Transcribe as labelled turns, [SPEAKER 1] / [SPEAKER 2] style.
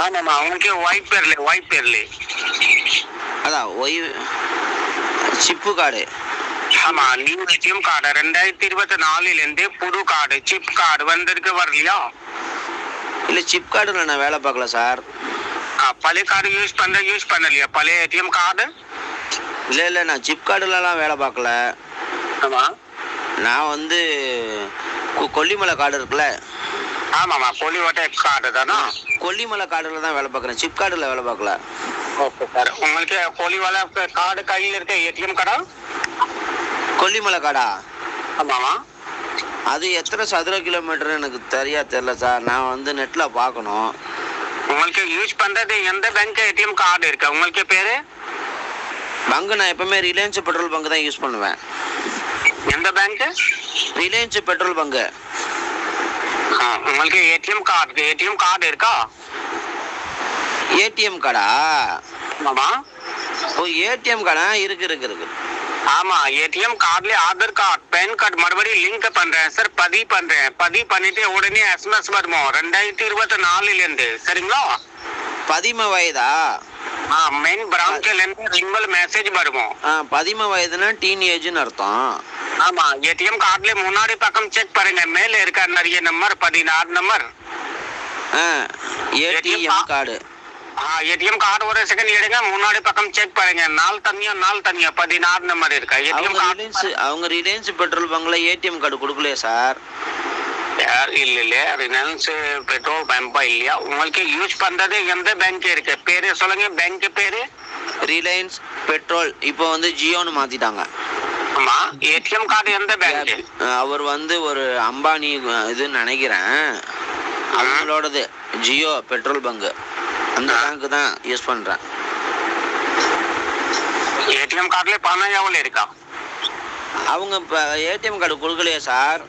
[SPEAKER 1] ஆமாம்மா உங்களுக்கு ஒயிட் பேர்ல
[SPEAKER 2] அதான் சிப்பு கார்டு.
[SPEAKER 1] ஆமா நியூ ஏடிஎம் கார்டு 2024 புது கார்டு சிப் கார்டு வந்திருக்கு வரலையா?
[SPEAKER 2] இல்லை சிப் கார்டுல நான் வேலை பார்க்கல சார்.
[SPEAKER 1] பழைய கார்டு யூஸ் பண்ணலையா பழைய ஏடிஎம் கார்டு?
[SPEAKER 2] இல்லை நான் சிப் கார்டுலலாம் வேலை பார்க்கல.
[SPEAKER 1] ஆமா
[SPEAKER 2] நான் வந்து கொல்லிமலை கார்டு இருக்குல்ல.
[SPEAKER 1] ஆமாம்மா கொல்லிமலை கார்டு தானா?
[SPEAKER 2] கொல்லிமலை கார்டுல தான் வேலை பார்க்குறேன், சிப் கார்டில் வேலை பார்க்கல.
[SPEAKER 1] Okay sir. உங்களுக்கு கொல்லிமலை கார்டு கையில் இருக்க ஏடிஎம் கார்டா?
[SPEAKER 2] கொல்லிமலை கார்டா?
[SPEAKER 1] ஆமாம்மா.
[SPEAKER 2] அது எத்தனை சதுர கிலோமீட்டர் எனக்கு தெரியல சார். நான் வந்து நெட்டில் பார்க்கணும்.
[SPEAKER 1] உங்களுக்கு யூஸ் பண்ணுறது எந்த பேங்க் ஏடிஎம் கார்டு இருக்கு உங்களுக்கு பேர்?
[SPEAKER 2] பங்கு நான் எப்பவுமே ரிலையன்ஸ் பெட்ரோல் பங்கு தான் யூஸ் பண்ணுவேன்.
[SPEAKER 1] எந்த பேங்க்?
[SPEAKER 2] Reliance petrol bunk.
[SPEAKER 1] உங்களுக்கு ஏடிஎம் கார்டு இருக்கா?
[SPEAKER 2] ஏடிஎம் கார்டா?
[SPEAKER 1] ஆமா.
[SPEAKER 2] ஓ ஏடிஎம் கார்டா? இருக்கு.
[SPEAKER 1] ஆமா ஏடிஎம் கார்டுல ஆதார் கார்டு பேன் கார்டு மறுபடியும் லிங்க் பண்றேன் சார். பதிவு பண்ணிட்டு உடனே எஸ்எம்எஸ் வருமோ 2024 சரிங்களா?
[SPEAKER 2] 10 வயதா?
[SPEAKER 1] மெயின் பிரான்ச்ல இருந்து ரிங்கல் மெசேஜ் வருமோ?
[SPEAKER 2] 10 வயதுனா டீனேஜ்னு அர்த்தம்.
[SPEAKER 1] ஆமா ஏடிஎம் கார்டுல முன்னாடி பக்கம் செக் பண்ணுங்க, மேல இருக்க நிறைய number 16 number.
[SPEAKER 2] ATM card.
[SPEAKER 1] ATM card ஒரு செகண்ட் எடுங்க, முன்னாடி பக்கம் செக் பண்ணுங்க. நாள் தனியா 16 நம்பர் இருக்கா ஏடிஎம் கார்டு?
[SPEAKER 2] அவங்க ரிலையன்ஸ் பெட்ரோல் பங்க்ல ஏடிஎம் கார்டு கொடுக்கலையா சார்?
[SPEAKER 1] இல்ல ரிலையன்ஸ் பெட்ரோல் பம்பா இல்லையா? உங்களுக்கு யூஸ் பண்றது எந்த பேங்க் இருக்கு பேரு சொல்லுங்க, பேங்க் பேரு?
[SPEAKER 2] Reliance petrol. இப்போ வந்து ஜியோன்னு மாத்திட்டாங்க.
[SPEAKER 1] ஆமா ஏடிஎம் கார்டு எந்த பேங்க்?
[SPEAKER 2] அவர் வந்து ஒரு அம்பானி இதுன்னு நினைக்கிறேன். அவங்களோடது ஜியோ பெட்ரோல் பங்க். அந்த பேங்க் தான் யூஸ் பண்றேன்.
[SPEAKER 1] ஏடிஎம் கார்டுல பணம் எவ்வளவு இருக்கா?
[SPEAKER 2] அவங்க ஏடிஎம் கார்டு கொடுக்கலையா சார்?